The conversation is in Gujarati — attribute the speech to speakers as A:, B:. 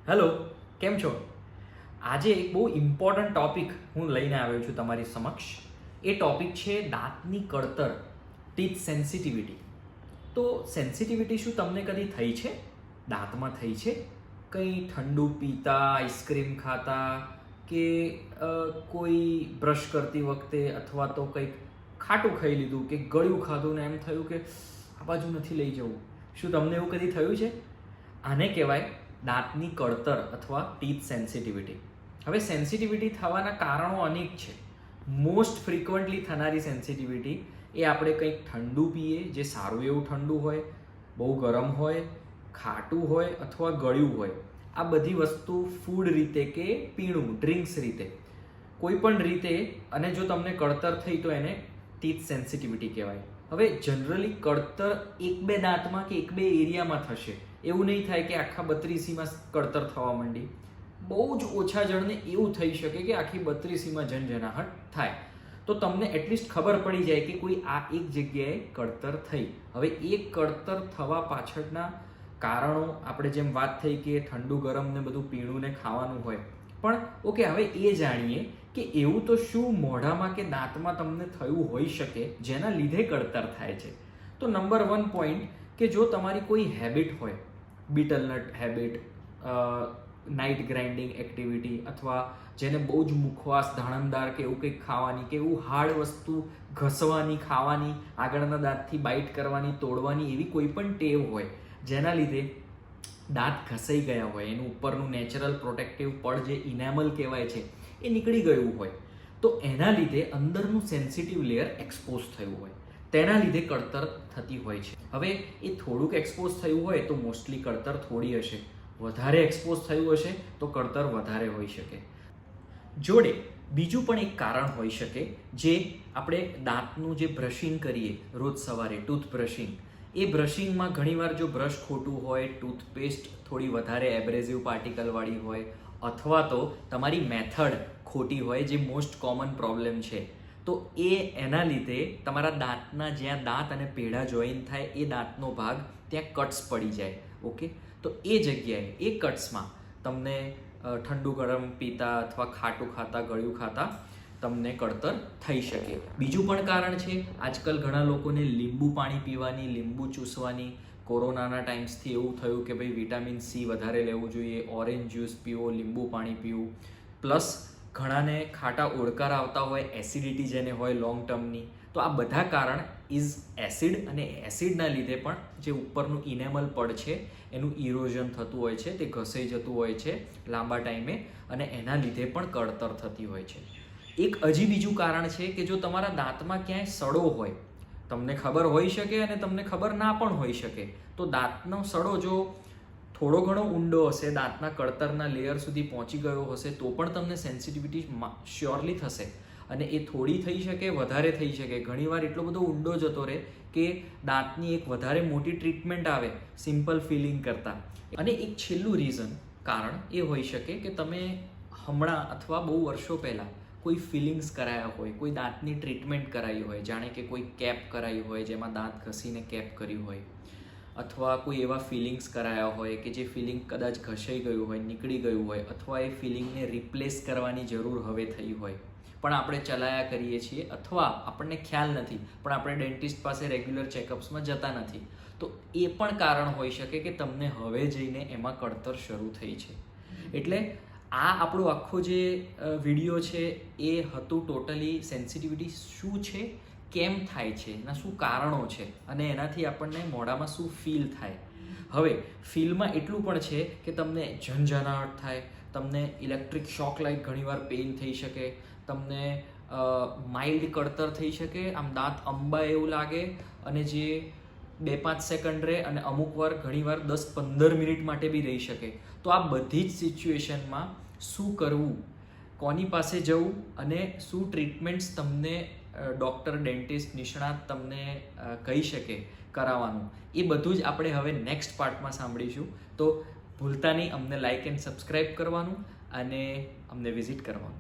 A: હેલો, કેમ છો? આજે એક બહુ ઇમ્પોર્ટન્ટ ટોપિક હું લઈને આવ્યો છું તમારી સમક્ષ. એ ટોપિક છે દાંતની કળતર, ટીથ સેન્સિટિવિટી. તો સેન્સિટિવિટી શું તમને કદી થઈ છે? દાંતમાં થઈ છે? કંઈ ઠંડુ પીતા, આઈસ્ક્રીમ ખાતા કે કોઈ બ્રશ કરતી વખતે અથવા તો કંઈક ખાટું ખાઈ લીધું કે ગળ્યું ખાધું ને એમ થયું કે આ બાજુ નથી લઈ જવું. શું તમને એવું કદી થયું છે? આને કહેવાય દાંતની કળતર અથવા ટીથ સેન્સિટિવિટી. હવે સેન્સિટિવિટી થવાના કારણો અનેક છે. મોસ્ટ ફ્રિકવન્ટલી થનારી સેન્સિટિવિટી એ આપણે કંઈક ઠંડુ પીએ, જે સારું એવું ઠંડુ હોય, બહુ ગરમ હોય, ખાટું હોય અથવા ગળ્યું હોય. આ બધી વસ્તુ ફૂડ રીતે કે પીણું, ડ્રિંક્સ રીતે, કોઈ પણ રીતે, અને જો તમને કળતર થઈ તો એને ટીથ સેન્સિટિવિટી કહેવાય. હવે જનરલી કળતર એક બે દાંતમાં કે એક બે એરિયામાં થશે. એવું નહીં થાય કે આખા 32માં કળતર થવા માંડી. બહુ જ ઓછા જણને એવું થઈ શકે કે આખી 32માં ઝંઝનાહટ થાય. તો તમને એટલીસ્ટ ખબર પડી જાય કે કોઈ આ એક જગ્યાએ કળતર થઈ. હવે એ કળતર થવા પાછળના કારણો આપણે જેમ વાત થઈ કે ઠંડુ ગરમ ને બધું પીણું ને ખાવાનું હોય. પણ ઓકે, હવે એ જાણીએ કે એવું તો શું મોઢામાં કે દાંતમાં તમને થયું હોઈ શકે જેના લીધે કળતર થાય છે. તો નંબર 1 પોઈન્ટ કે જો તમારી કોઈ હેબિટ હોય, બીટલનટ હેબિટ, નાઇટ ગ્રાઇન્ડિંગ એક્ટિવિટી, અથવા જેને બહુ જ મુખવાસ ધાણમદાર કે એવું કંઈક ખાવાની કે એવું હાર્ડ વસ્તુ ઘસવાની, ખાવાની, આગળના દાંતથી બાઇટ કરવાની, તોડવાની, એવી કોઈ પણ ટેવ હોય જેના લીધે દાંત ઘસાઈ ગયા હોય, એનું ઉપરનું નેચરલ પ્રોટેક્ટિવ પડ જે ઇનેમલ કહેવાય છે એ નીકળી ગયું હોય, તો એના લીધે અંદરનું સેન્સિટિવ લેયર એક્સપોઝ થયું હોય, તેના લીધે કળતર થતી હોય છે. હવે એ થોડુંક એક્સપોઝ થયું હોય તો મોસ્ટલી કળતર થોડી હશે, વધારે એક્સપોઝ થયું હશે તો કળતર વધારે હોઈ શકે. જોડે બીજું પણ એક કારણ હોઈ શકે, જે આપણે દાંતનું જે બ્રશિંગ કરીએ રોજ સવારે, ટૂથ બ્રશિંગ, એ બ્રશિંગમાં ઘણીવાર જો બ્રશ ખોટું હોય, ટૂથપેસ્ટ થોડી વધારે એબ્રેઝિવ પાર્ટિકલવાળી હોય, અથવા તો તમારી મેથડ ખોટી હોય, જે મોસ્ટ કોમન પ્રોબ્લેમ છે, તો એના લીધે તમારા દાંતના જ્યાં દાંત અને પેઢા જોઈન થાય એ દાંતનો ભાગ ત્યાં કટ્સ પડી જાય. ઓકે, તો એ જગ્યાએ એ કટ્સમાં તમને ઠંડુ ગરમ પીતા અથવા ખાટું ખાતા, ગળ્યું ખાતા તમને કળતર થઈ શકે. બીજું પણ કારણ છે, આજકાલ ઘણા લોકોને લીંબુ પાણી પીવાની, લીંબુ ચૂસવાની, કોરોનાના ટાઈમ્સથી એવું થયું કે ભાઈ વિટામિન સી વધારે લેવું જોઈએ, ઓરેન્જ જ્યુસ પીવો, લીંબુ પાણી પીવું. પ્લસ ઘણાને ખાટા ઓડકાર આવતા હોય, એસિડિટી જેને હોય લોંગ ટર્મની. તો આ બધા કારણ ઇઝ એસિડ, અને એસિડના લીધે પણ જે ઉપરનું ઇનેમલ પડ છે એનું ઇરોઝન થતું હોય છે, તે ઘસાઈ જતું હોય છે લાંબા ટાઈમે, અને એના લીધે પણ કળતર થતી હોય છે. એક હજી બીજું કારણ છે કે જો તમારા દાંતમાં ક્યાંય સડો હોય, તમને ખબર હોઈ શકે અને તમને ખબર ના પણ હોઈ શકે, તો દાંતનો સડો જો થોડો ઘણો ઊંડો હશે, દાંતના કળતરના લેયર સુધી પહોંચી ગયો હશે, તો પણ તમને સેન્સિટિવિટી શ્યોરલી થશે. અને એ થોડી થઈ શકે, વધારે થઈ શકે. ઘણીવાર એટલો બધો ઊંડો જતો રહે કે દાંતની એક વધારે મોટી ટ્રીટમેન્ટ આવે સિમ્પલ ફિલિંગ કરતાં. અને એક છેલ્લું રીઝન, કારણ એ હોઈ શકે કે તમે હમણાં અથવા બહુ વર્ષો પહેલાં કોઈ ફિલિંગ્સ કરાયા હોય, કોઈ દાંતની ટ્રીટમેન્ટ કરાવી હોય, જાણે કે કોઈ કેપ કરાવી હોય જેમાં દાંત ઘસીને કેપ કર્યું હોય, અથવા કોઈ એવા ફિલિંગ્સ કરાયા હોય કે જે ફિલિંગ કદાચ ઘસાઈ ગયું હોય, નીકળી ગયું હોય, અથવા એ ફિલિંગને રિપ્લેસ કરવાની જરૂર હવે થઈ હોય, પણ આપણે ચલાયા કરીએ છીએ, અથવા આપણને ખ્યાલ નથી, પણ આપણે ડેન્ટિસ્ટ પાસે રેગ્યુલર ચેકઅપ્સમાં જતા નથી, તો એ પણ કારણ હોઈ શકે કે તમને હવે જઈને એમાં કળતર શરૂ થઈ છે. એટલે આ આપણો આખો જે વિડીયો છે એ હતું ટોટલી સેન્સિટિવિટી શું છે, કેમ થાય છે, એના શું કારણો છે, અને એનાથી આપણને મોઢામાં શું ફીલ થાય. હવે ફીલમાં એટલું પણ છે કે તમને ઝંઝનાટ થાય, તમને ઇલેક્ટ્રિક શોક લાઈક ઘણીવાર પેઇન થઈ શકે, તમને માઇલ્ડ કળતર થઈ શકે, આમ દાંત અંબા એવું લાગે, અને જે 2-5 સેકન્ડ રહે, અને અમુક વાર ઘણીવાર 10-15 મિનિટ માટે બી રહી શકે. તો આ બધી જ સિચ્યુએશનમાં શું કરવું, કોની પાસે જવું, અને શું ટ્રીટમેન્ટ્સ તમને ડૉક્ટર, ડેન્ટિસ્ટ, નિષ્ણાત તમને કહી શકે કરાવવાનું, એ બધું જ આપણે હવે નેક્સ્ટ પાર્ટમાં સાંભળીશું. તો ભૂલતા નહીં અમને લાઇક એન્ડ સબસ્ક્રાઈબ કરવાનું અને અમને વિઝિટ કરવાનું.